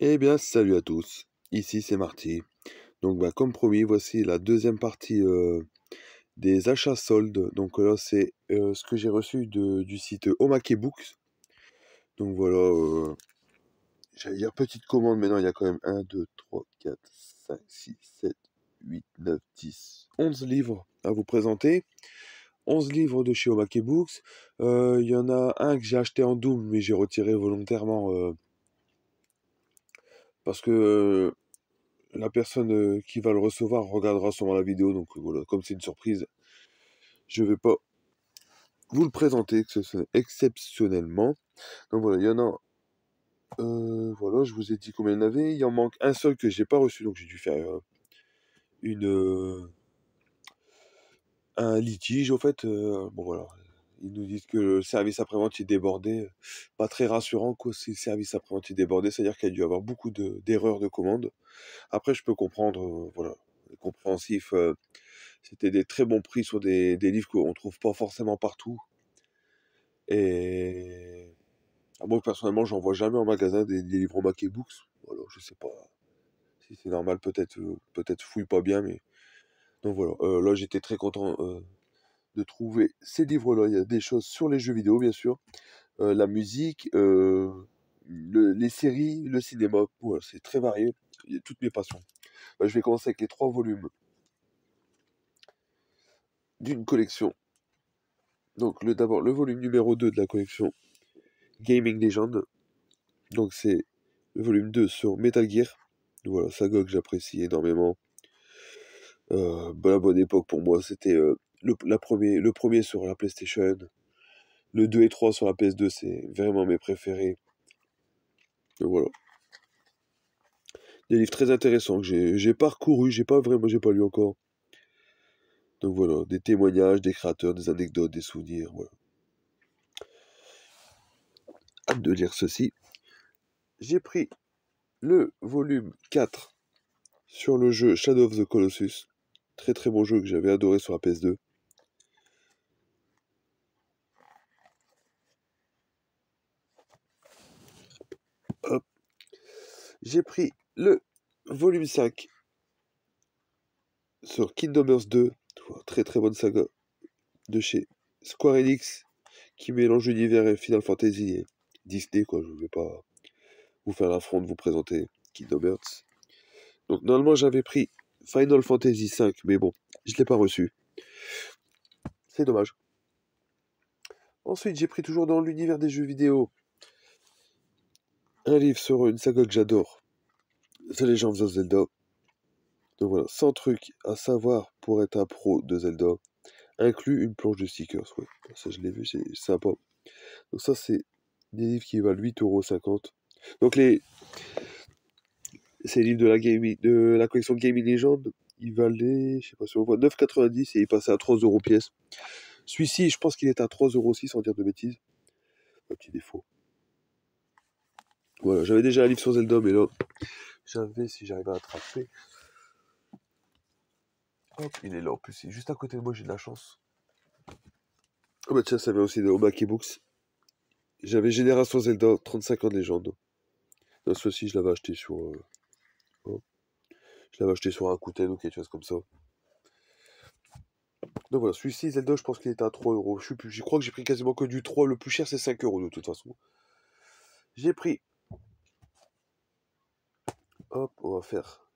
Eh bien, salut à tous. Ici, c'est Marty. Donc, comme promis, voici la deuxième partie des achats soldes. Donc là, c'est ce que j'ai reçu du site Omake Books. Donc voilà, j'allais dire petite commande, mais non, il y a quand même 1, 2, 3, 4, 5, 6, 7, 8, 9, 10, 11 livres à vous présenter. 11 livres de chez Omake Books. Il y en a un que j'ai acheté en double, mais j'ai retiré volontairement parce que la personne qui va le recevoir regardera sûrement la vidéo, donc voilà, comme c'est une surprise, je vais pas vous le présenter exceptionnellement. Donc voilà, il y en a, voilà, je vous ai dit combien il y en avait. Il en manque un seul que j'ai pas reçu, donc j'ai dû faire une, un litige, en fait. Bon voilà, ils nous disent que le service après-vente est débordé. Pas très rassurant, quoi, si le service après-vente est débordé, c'est-à-dire qu'il y a dû avoir beaucoup d'erreurs de commande. Après, je peux comprendre, voilà, compréhensif. C'était des très bons prix sur des livres qu'on trouve pas forcément partout. Et moi, personnellement, j'en vois jamais en magasin des livres Mac et Books. Voilà, je sais pas si c'est normal, peut-être fouille pas bien, mais donc voilà. Là, j'étais très content de trouver ces livres-là. Il y a des choses sur les jeux vidéo, bien sûr, la musique, les séries, le cinéma. Voilà, c'est très varié. Il y a toutes mes passions. Je vais commencer avec les 3 volumes d'une collection. Donc, d'abord, le volume numéro 2 de la collection Gaming Legend. Donc c'est le volume 2 sur Metal Gear. Voilà, saga que j'apprécie énormément. La bonne époque pour moi, c'était le premier sur la PlayStation. Le 2 et 3 sur la PS2, c'est vraiment mes préférés. Donc voilà. Des livres très intéressants que j'ai parcouru, j'ai pas lu encore. Donc voilà, des témoignages, des créateurs, des anecdotes, des souvenirs, voilà. Hâte de lire ceci. J'ai pris le volume 4 sur le jeu Shadow of the Colossus. Très très bon jeu que j'avais adoré sur la PS2. Hop. J'ai pris le volume 5 sur Kingdom Hearts 2. Très très bonne saga de chez Square Enix qui mélange univers et Final Fantasy et Disney, quoi. Je ne vais pas vous faire l'affront de vous présenter Kingdom Hearts. Donc normalement j'avais pris Final Fantasy 5, mais bon, je ne l'ai pas reçu. C'est dommage. Ensuite, j'ai pris toujours dans l'univers des jeux vidéo un livre sur une saga que j'adore, The Legend of Zelda. Donc voilà, 100 trucs à savoir pour être un pro de Zelda, inclut une planche de stickers. Ouais, ça je l'ai vu, c'est sympa. Donc ça, c'est des livres qui valent 8,50 €. Donc ces livres de la collection Gaming Legend, ils valaient, je sais pas si on voit, 9,90 € et ils passaient à 3 € pièce. Celui-ci, je pense qu'il est à 3,06 € sans dire de bêtises. Un petit défaut. Voilà, j'avais déjà un livre sur Zelda, mais là, j'avais, si j'arrive à attraper. Hop, il est là en plus, c'est juste à côté de moi, j'ai de la chance. Oh bah tiens, ça vient aussi de Omake Books. J'avais Génération Zelda, 35 ans de légende. Non, celui-ci, je l'avais acheté sur. Oh, je l'avais acheté sur un Rakuten ou quelque chose comme ça. Donc voilà, celui-ci, Zelda, je pense qu'il était à 3 €. Je sais plus, je crois que j'ai pris quasiment que du 3. Le plus cher, c'est 5 € de toute façon. J'ai pris. Hop, on va faire.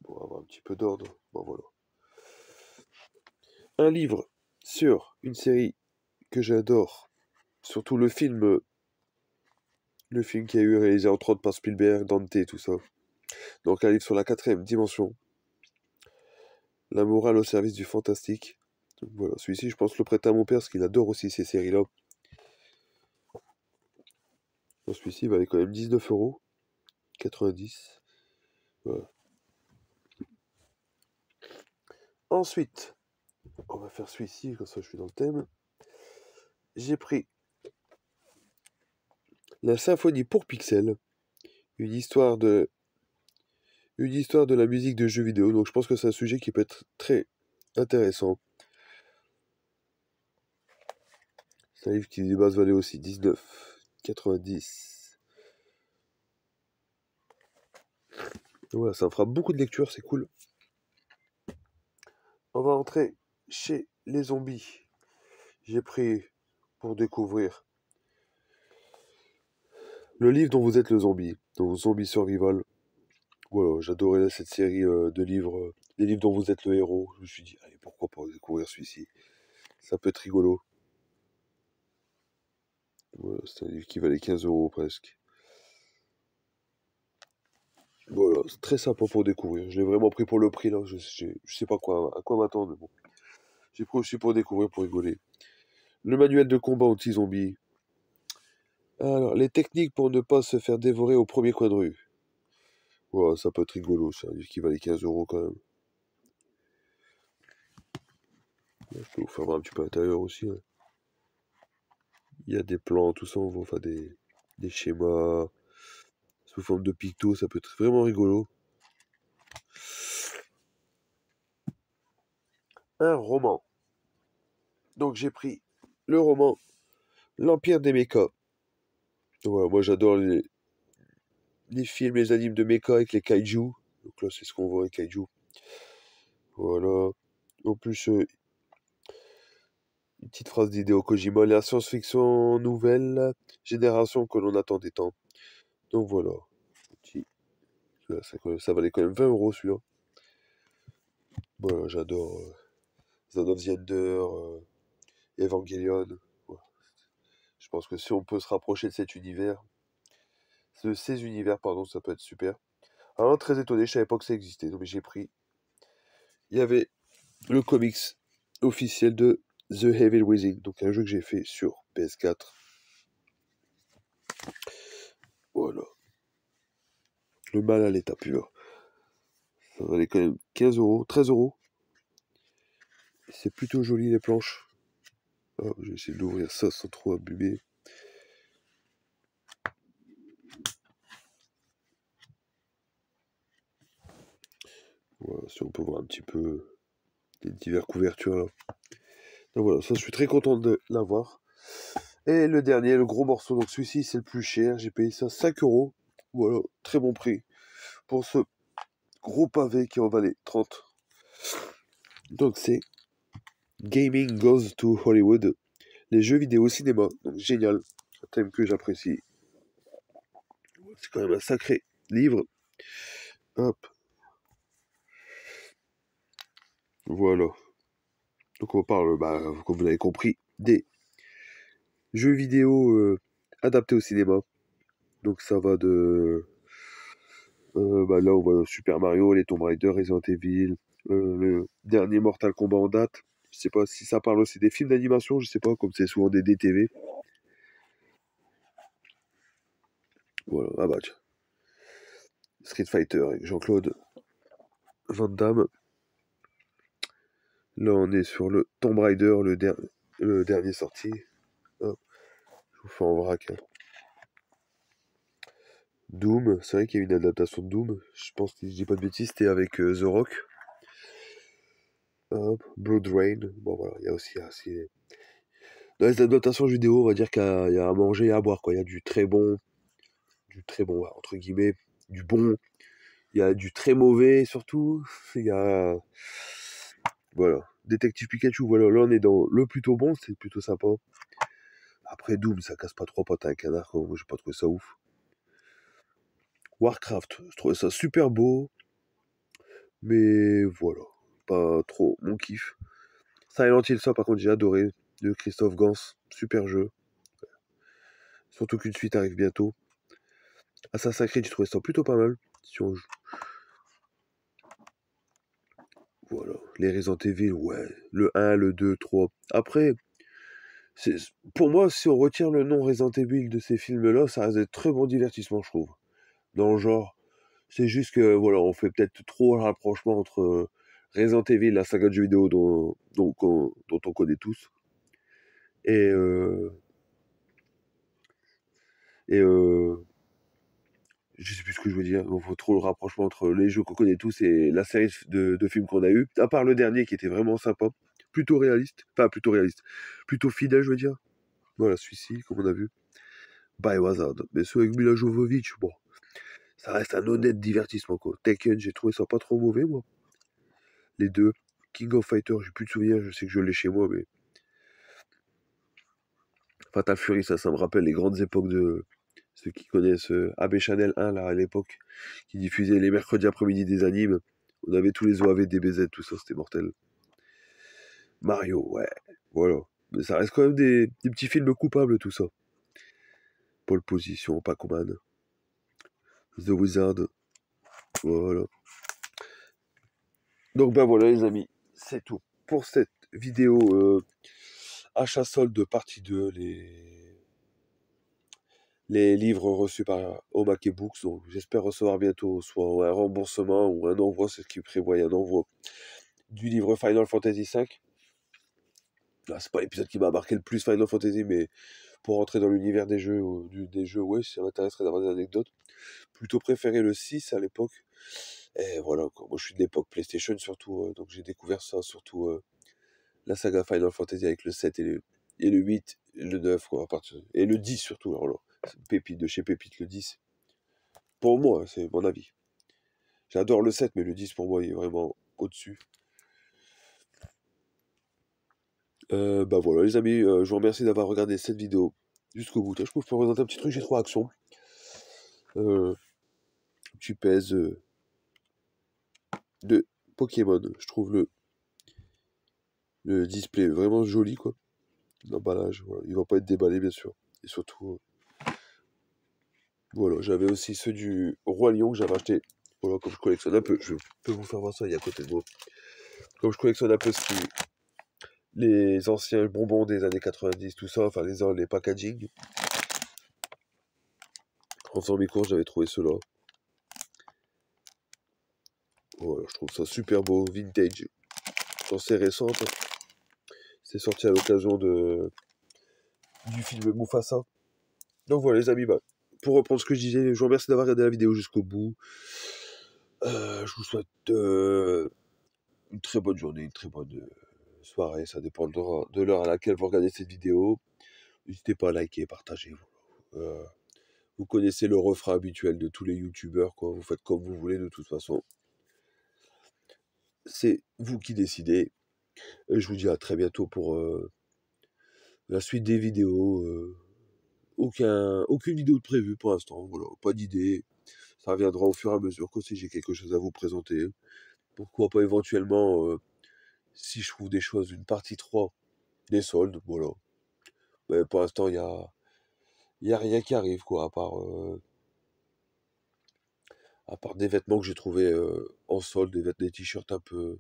Pour avoir un petit peu d'ordre. Bon, voilà. Un livre sur une série que j'adore. Surtout le film qui a eu réalisé entre autres par Spielberg, Dante, tout ça. Donc un livre sur la 4e dimension. La morale au service du fantastique. Donc voilà, celui-ci, je pense le prêter à mon père parce qu'il adore aussi ces séries-là. Donc celui-ci valait quand même 19,90 €. Voilà. Ensuite, on va faire celui-ci, comme ça je suis dans le thème. J'ai pris La symphonie pour Pixel, une histoire de, une histoire de la musique de jeux vidéo. Donc je pense que c'est un sujet qui peut être très intéressant. C'est un livre qui de base valait aussi 19,90 €. Voilà, ça me fera beaucoup de lecture, c'est cool. On va entrer chez les zombies. J'ai pris pour découvrir le livre dont vous êtes le zombie, donc Zombie Survival. Voilà, j'adorais cette série de livres, des livres dont vous êtes le héros. Je me suis dit, allez, pourquoi pas découvrir celui-ci? Ça peut être rigolo. Voilà, c'est un livre qui valait 15 € presque. Voilà, c'est très sympa pour découvrir. Je l'ai vraiment pris pour le prix là. Je sais pas à quoi m'attendre, mais bon. J'ai pris aussi pour découvrir, pour rigoler. Le manuel de combat anti-zombie. Alors, les techniques pour ne pas se faire dévorer au premier coin de rue. Voilà, ça peut être rigolo, c'est un livre qui valait 15 € quand même. Je peux vous faire voir un petit peu à l'intérieur aussi, hein. Il y a des plans, tout ça, on voit enfin des schémas sous forme de pictos, ça peut être vraiment rigolo. Un roman. Donc j'ai pris le roman L'Empire des Mechas. Voilà, moi j'adore les films, les animes de mecha avec les kaiju. Donc là c'est ce qu'on voit les kaiju. Voilà. En plus, une petite phrase d'Hideo Kojima, la science-fiction nouvelle génération que l'on attendait tant. Donc voilà. Petit- ça valait quand même 20 € celui-là. Voilà, j'adore Zone of the Ender, Evangelion. Voilà. Je pense que si on peut se rapprocher de cet univers, de ces univers, pardon, ça peut être super. Alors, très étonné, je savais pas que ça existait, donc j'ai pris. Il y avait le comics officiel de The Evil Within, donc un jeu que j'ai fait sur PS4. Voilà. Le mal à l'état pur. Ça valait quand même 15 €, 13 €. C'est plutôt joli les planches. Ah, je vais essayer d'ouvrir ça sans trop abîmer. Voilà, si on peut voir un petit peu les diverses couvertures là. Donc voilà, ça je suis très content de l'avoir. Et le dernier, le gros morceau, donc celui-ci c'est le plus cher, j'ai payé ça 5 €. Voilà, très bon prix pour ce gros pavé qui en valait 30. Donc c'est Gaming Goes to Hollywood, les jeux vidéo au cinéma. Donc génial, un thème que j'apprécie. C'est quand même un sacré livre. Hop, voilà. Donc on parle, bah, comme vous l'avez compris, des jeux vidéo adaptés au cinéma. Donc ça va de... bah là on voit Super Mario, les Tomb Raider, Resident Evil, le dernier Mortal Kombat en date. Je sais pas si ça parle aussi des films d'animation, je sais pas, comme c'est souvent des DTV. Voilà, ah bah tiens. Street Fighter avec Jean-Claude Van Damme. Là on est sur le Tomb Raider, le dernier sorti. Hop, je vous fais en vrac, hein. Doom, c'est vrai qu'il y a une adaptation de Doom. Je pense que si je dis pas de bêtises, c'était avec The Rock. Hop, Blood Rain. Bon voilà, il y a aussi dans les adaptations vidéo, on va dire qu'il y a à manger et à boire, quoi. Il y a du très bon, ouais, entre guillemets, du bon. Il y a du très mauvais surtout. Il y a voilà, Détective Pikachu. Voilà, là on est dans le plutôt bon, c'est plutôt sympa. Après Doom, ça casse pas trois pattes à un canard, quoi. Moi j'ai pas trouvé ça ouf. Warcraft, je trouvais ça super beau, mais voilà, pas trop mon kiff. Silent Hill, ça par contre j'ai adoré, de Christophe Gans, super jeu. Surtout qu'une suite arrive bientôt. Assassin's Creed, j'ai trouvé ça plutôt pas mal. Si on joue. Voilà, les Resident Evil, ouais, le 1, le 2, 3. Après, c'est, pour moi, si on retire le nom Resident Evil de ces films-là, ça reste de très bon divertissement, je trouve. Dans le genre, c'est juste que, voilà, on fait peut-être trop le rapprochement entre Resident Evil, la saga de jeux vidéo dont on connaît tous, et, et je sais plus ce que je veux dire. Il faut trop le rapprochement entre les jeux qu'on connaît tous et la série de films qu'on a eu. À part le dernier qui était vraiment sympa, plutôt réaliste, enfin plutôt réaliste, plutôt fidèle, je veux dire. Voilà, celui-ci, comme on a vu. Biohazard. Mais ceux avec Mila Jovovich, bon, Ça reste un honnête divertissement, quoi. Tekken, j'ai trouvé ça pas trop mauvais, moi. Les deux. King of Fighters, j'ai plus de souvenirs, je sais que je l'ai chez moi, mais Fatal Fury, ça me rappelle les grandes époques de ceux qui connaissent AB Channel 1, là, à l'époque, qui diffusait les mercredis après-midi des animes. On avait tous les OAV, DBZ, tout ça, c'était mortel. Mario, ouais, voilà. Mais ça reste quand même des petits films coupables, tout ça. Pole Position, Pac-Man, The Wizard, voilà. Donc ben voilà les amis, c'est tout pour cette vidéo achat solde partie 2, les livres reçus par Omake Books. Donc j'espère recevoir bientôt soit un remboursement ou un envoi, c'est ce qui prévoit un envoi du livre Final Fantasy V. Là, c'est pas l'épisode qui m'a marqué le plus Final Fantasy, mais pour rentrer dans l'univers des jeux, des jeux, ouais, ça m'intéresserait d'avoir des anecdotes. Plutôt préféré le 6 à l'époque. Et voilà, quoi. Moi je suis de l'époque PlayStation surtout, donc j'ai découvert ça surtout la saga Final Fantasy avec le 7 et le 8, et le 9, quoi, et le 10 surtout, alors là, c'est une pépite de chez Pépite, le 10. Pour moi, c'est mon avis. J'adore le 7, mais le 10 pour moi, il est vraiment au-dessus. Bah voilà, les amis, je vous remercie d'avoir regardé cette vidéo jusqu'au bout. Je peux vous présenter un petit truc, j'ai 3 actions. Tu pèses de Pokémon. Je trouve le display vraiment joli, quoi. L'emballage, voilà. Il va pas être déballé, bien sûr. Et surtout, voilà, j'avais aussi ceux du Roi Lion que j'avais acheté. Voilà, comme je collectionne un peu, je peux vous faire voir ça, il est à côté de moi. Comme je collectionne un peu les anciens bonbons des années 90, tout ça, enfin les packaging. En faisant mes courses, j'avais trouvé ceux-là. Voilà, je trouve ça super beau, vintage. C'est récente. C'est sorti à l'occasion du film Mufasa. Donc voilà les amis, bah, pour reprendre ce que je disais, je vous remercie d'avoir regardé la vidéo jusqu'au bout. Je vous souhaite une très bonne journée, une très bonne soirée. Ça dépendra de l'heure à laquelle vous regardez cette vidéo. N'hésitez pas à liker, partager. Vous connaissez le refrain habituel de tous les youtubeurs, quoi. Vous faites comme vous voulez de toute façon. C'est vous qui décidez. Et je vous dis à très bientôt pour la suite des vidéos. Aucune vidéo de prévue pour l'instant. Voilà, pas d'idée. Ça viendra au fur et à mesure que si j'ai quelque chose à vous présenter. Pourquoi pas éventuellement, si je trouve des choses, une partie 3 des soldes, voilà. Mais pour l'instant, y a rien qui arrive, quoi, à part des vêtements que j'ai trouvés en solde, des t-shirts un peu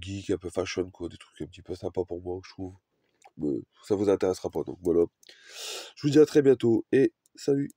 geek, un peu fashion, quoi, des trucs un petit peu sympas pour moi, je trouve. Mais ça vous intéressera pas, donc voilà. Je vous dis à très bientôt et salut!